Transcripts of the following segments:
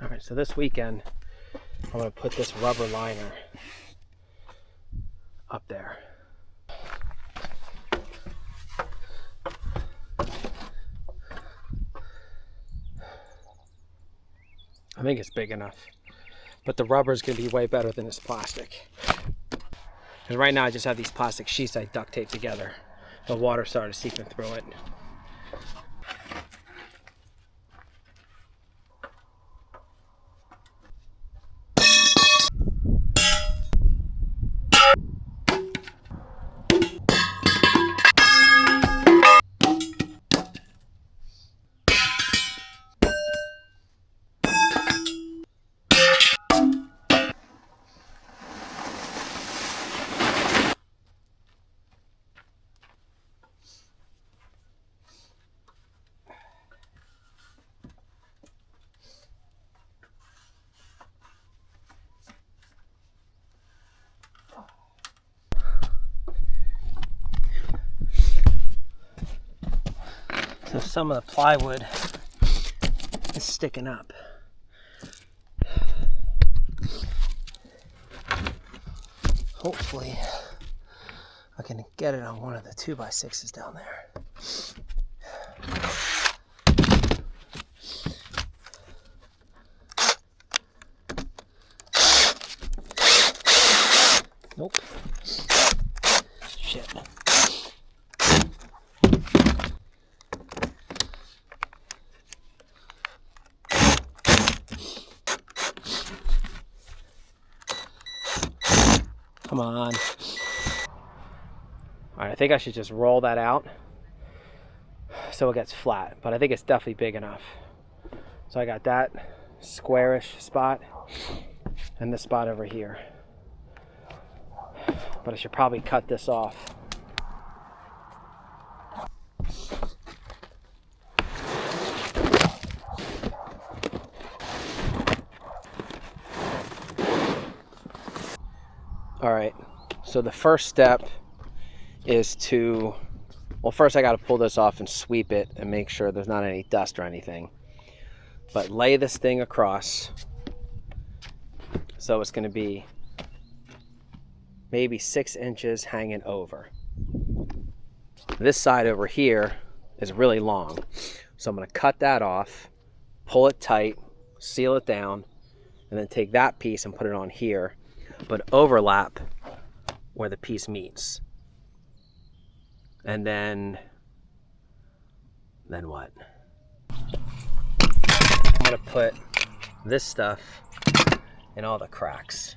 All right, so this weekend, I'm gonna put this rubber liner up there. I think it's big enough, but the rubber is gonna be way better than this plastic. Because right now I just have these plastic sheets I duct tape together. The water started seeping through it. So some of the plywood is sticking up. Hopefully I can get it on one of the 2x6s down there. Nope. Shit. Come on. All right, I think I should just roll that out so it gets flat, but I think it's definitely big enough. So I got that squarish spot and this spot over here. But I should probably cut this off. All right, so the first step is to, well, first I got to pull this off and sweep it and make sure there's not any dust or anything. But lay this thing across. So it's going to be maybe 6 inches hanging over. This side over here is really long. So I'm going to cut that off, pull it tight, seal it down, and then take that piece and put it on here, but overlap where the piece meets. And then what? I'm gonna put this stuff in all the cracks.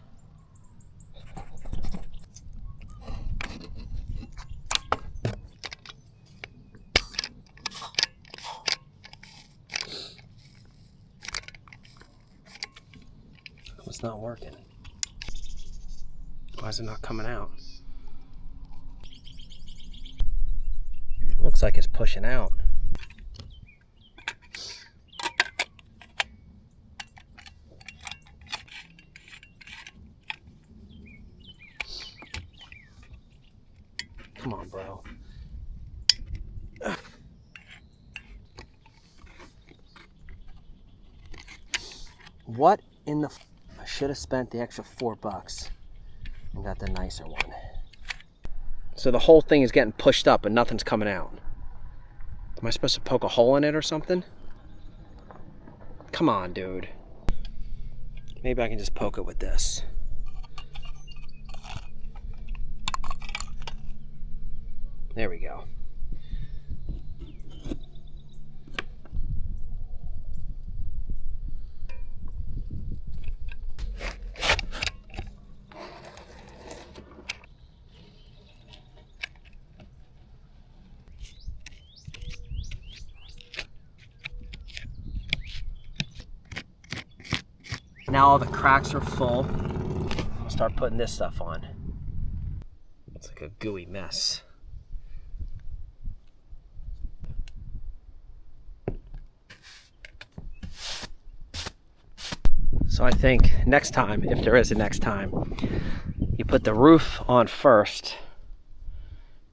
It's not working. Why is it not coming out? Looks like it's pushing out. Come on, bro. What in the I should have spent the extra $4 and got the nicer one. So the whole thing is getting pushed up and nothing's coming out. Am I supposed to poke a hole in it or something? Come on, dude. Maybe I can just poke it with this. There we go. Now all the cracks are full. I'll start putting this stuff on. It's like a gooey mess. So I think next time, if there is a next time, you put the roof on first,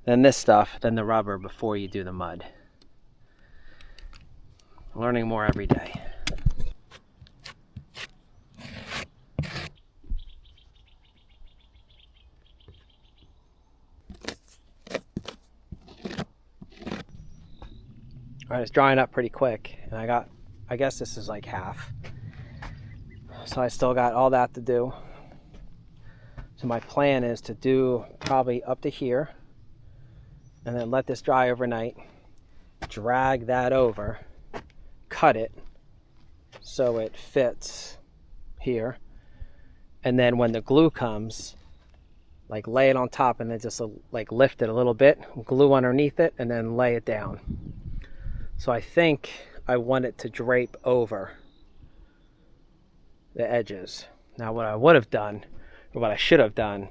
then this stuff, then the rubber before you do the mud. Learning more every day. All right, it's drying up pretty quick, and I guess this is like half. So I still got all that to do. So my plan is to do probably up to here, and then let this dry overnight, drag that over, cut it so it fits here, and then when the glue comes, like lay it on top and then just like lift it a little bit, glue underneath it, and then lay it down. So I think I want it to drape over the edges. Now what I would have done, or what I should have done,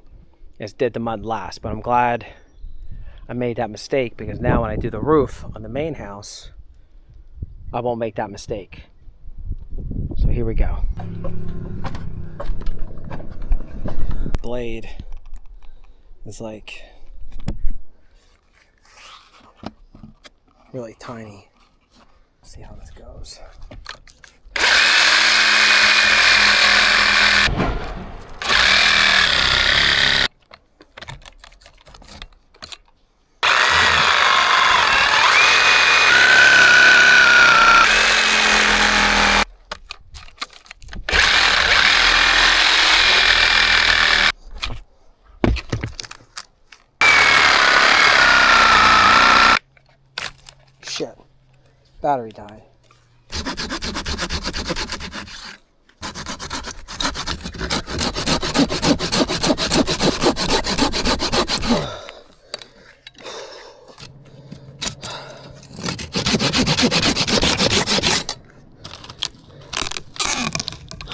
is did the mud last, but I'm glad I made that mistake, because now when I do the roof on the main house, I won't make that mistake. So here we go. Blade is like really tiny. Let's see how this goes. Shit, battery died.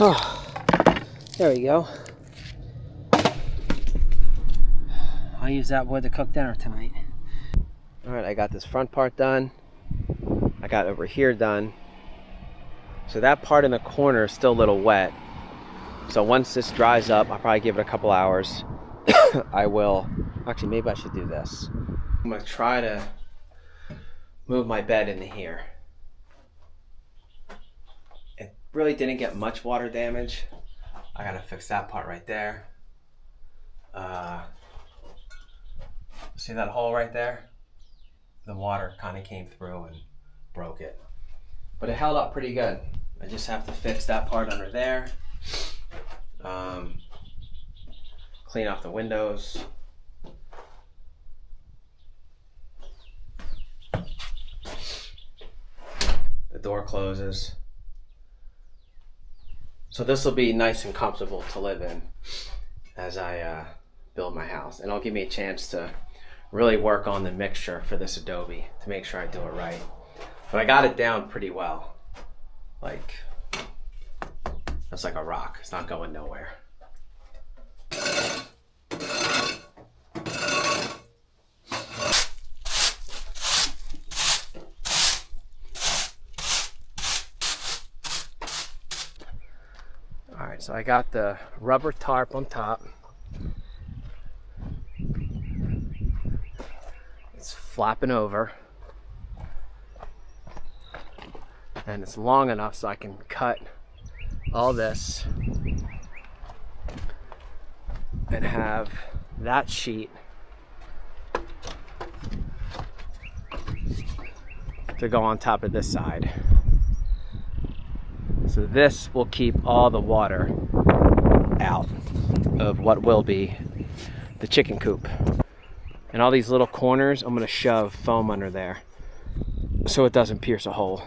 Oh, there we go. I'll use that wood to cook dinner tonight. All right, I got this front part done. I got over here done. So that part in the corner is still a little wet. So once this dries up, I'll probably give it a couple hours. I will, actually maybe I should do this. I'm gonna try to move my bed into here. It really didn't get much water damage. I gotta fix that part right there. See that hole right there? The water kind of came through and broke it. But it held up pretty good. I just have to fix that part under there. Clean off the windows. The door closes. So this will be nice and comfortable to live in as I build my house. And it'll give me a chance to really work on the mixture for this adobe to make sure I do it right. But I got it down pretty well. Like, that's like a rock. It's not going nowhere. All right, so I got the rubber tarp on top. It's flapping over. And it's long enough so I can cut all this and have that sheet to go on top of this side. So this will keep all the water out of what will be the chicken coop. And all these little corners, I'm going to shove foam under there so it doesn't pierce a hole.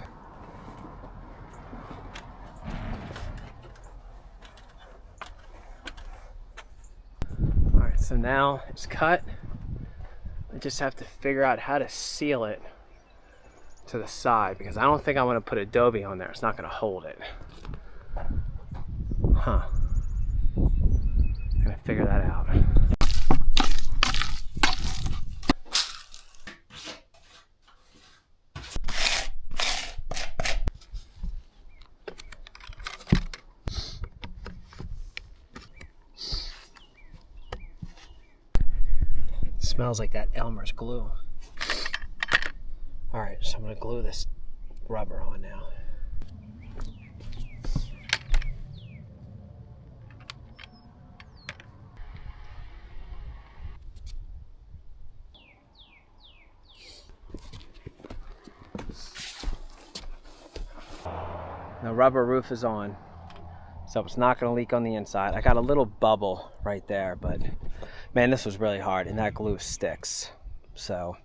Alright, so now it's cut. I just have to figure out how to seal it to the side, because I don't think I want to put adobe on there. It's not going to hold it. Huh. I'm going to figure that out. Smells like that Elmer's glue. All right, so I'm gonna glue this rubber on now. The rubber roof is on, so it's not going to leak on the inside. I got a little bubble right there, but man, this was really hard, and that glue sticks. So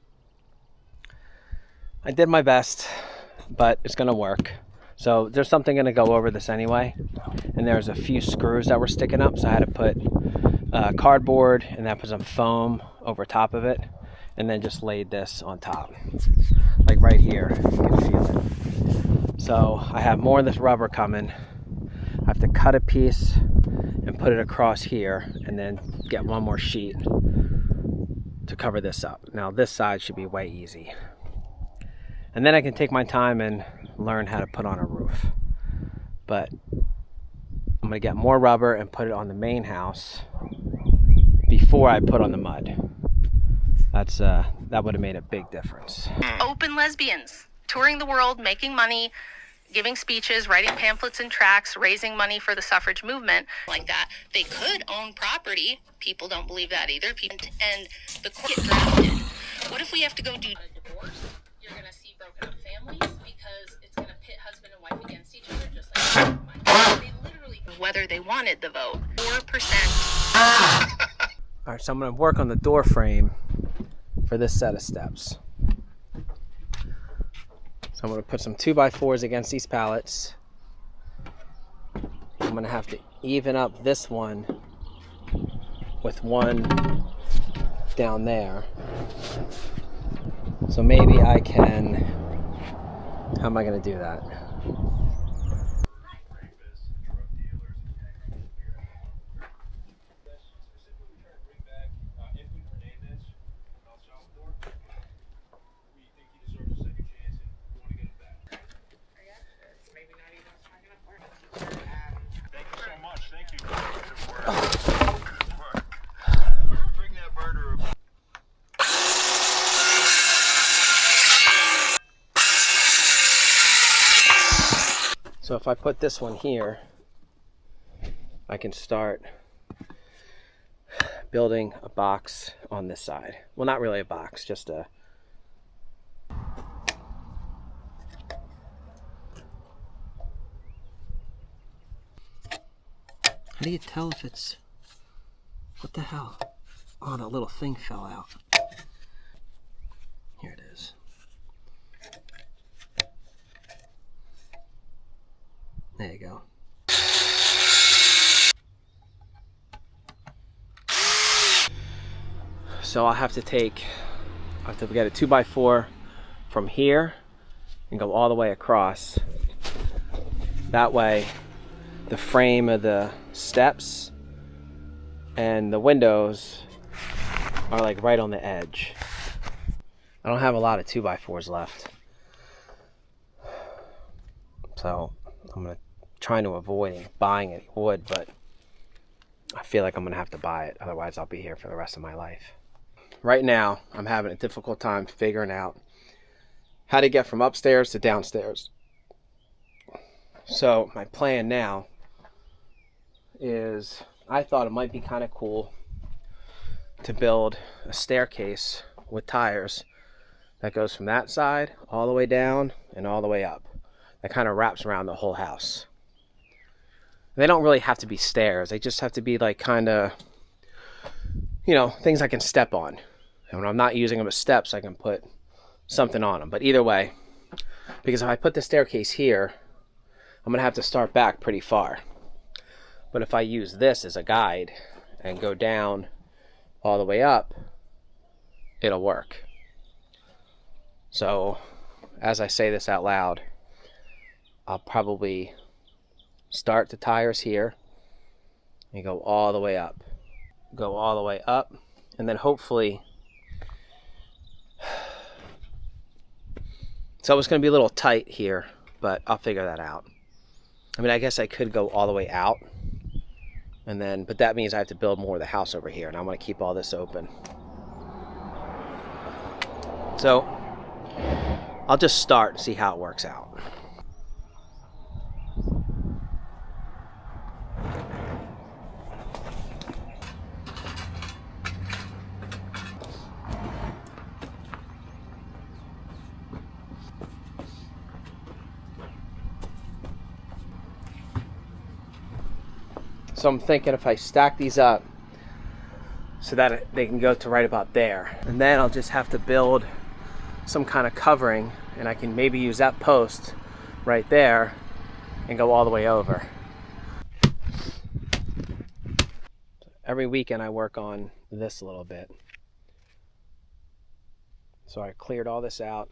I did my best, but it's going to work. So there's something going to go over this anyway, and there's a few screws that were sticking up, so I had to put cardboard and then put some foam over top of it, and then just laid this on top, like right here. You can feel it. So I have more of this rubber coming. I have to cut a piece and put it across here, and then get one more sheet to cover this up. Now this side should be way easy, and then I can take my time and learn how to put on a roof. But I'm gonna get more rubber and put it on the main house before I put on the mud. That would have made a big difference. Open lesbians, touring the world, making money, giving speeches, writing pamphlets and tracts, raising money for the suffrage movement, like that. They could own property. People don't believe that either. And the court get drafted. What if we have to go do a divorce? You're going to see broken up families because it's going to pit husband and wife against each other, just like they literally, whether they wanted the vote. 4%. All right, so I'm going to work on the door frame for this set of steps. So I'm going to put some 2x4s against these pallets. I'm going to have to even up this one with one down there. So maybe I can, how am I going to do that? So if I put this one here, I can start building a box on this side. Well, not really a box, just a... How do you tell if it's... What the hell? Oh, that little thing fell out. Here it is. There you go. So I'll have to get a 2x4 from here and go all the way across. That way the frame of the steps and the windows are like right on the edge. I don't have a lot of 2x4s left, so I'm trying to avoid buying any wood, but I feel like I'm gonna have to buy it, otherwise I'll be here for the rest of my life. Right now I'm having a difficult time figuring out how to get from upstairs to downstairs. So my plan now is, I thought it might be kind of cool to build a staircase with tires that goes from that side all the way down and all the way up. That kind of wraps around the whole house. They don't really have to be stairs. They just have to be like kind of, you know, things I can step on. And when I'm not using them as steps, I can put something on them. But either way, because if I put the staircase here, I'm going to have to start back pretty far. But if I use this as a guide and go down all the way up, it'll work. So as I say this out loud, I'll probably start the tires here and go all the way up. Go all the way up, and then hopefully... So it's going to be a little tight here, but I'll figure that out. I mean, I guess I could go all the way out, and then, but that means I have to build more of the house over here, and I'm going to keep all this open. So I'll just start and see how it works out. So I'm thinking if I stack these up so that they can go to right about there, and then I'll just have to build some kind of covering, and I can maybe use that post right there and go all the way over. Every weekend I work on this a little bit. So I cleared all this out,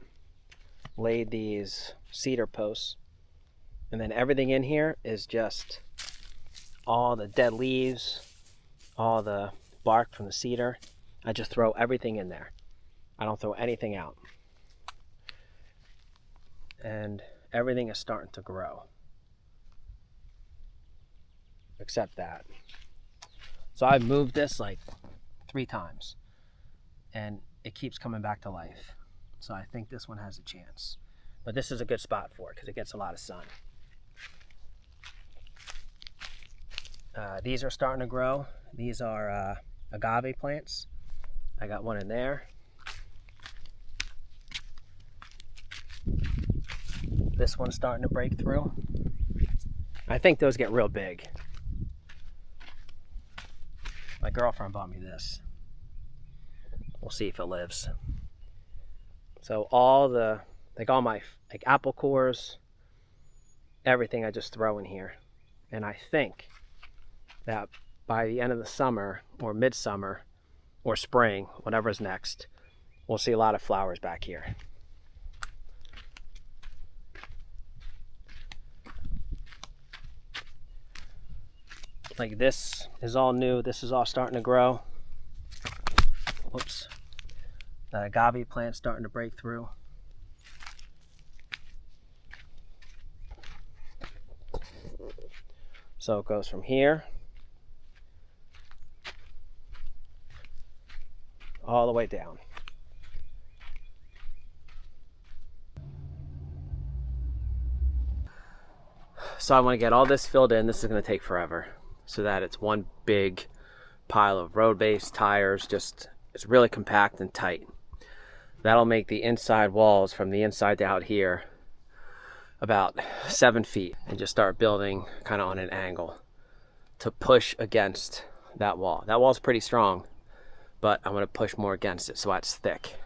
laid these cedar posts, and then everything in here is just all the dead leaves, all the bark from the cedar. I just throw everything in there. I don't throw anything out. And everything is starting to grow. Except that. So I've moved this like 3 times. And it keeps coming back to life. So I think this one has a chance. But this is a good spot for it because it gets a lot of sun. These are starting to grow. These are agave plants. I got one in there. This one's starting to break through. I think those get real big. My girlfriend bought me this. We'll see if it lives. So all my apple cores, everything I just throw in here. And I think that by the end of the summer or midsummer or spring, whatever's next, we'll see a lot of flowers back here. Like this is all new. This is all starting to grow. Whoops. The agave plant's starting to break through. So it goes from here all the way down. So I want to get all this filled in. This is going to take forever, so that it's one big pile of road base tires. Just, it's really compact and tight. That'll make the inside walls from the inside to out here about 7 feet, and just start building kind of on an angle to push against that wall. That wall's pretty strong, but I'm going to push more against it so it's thick.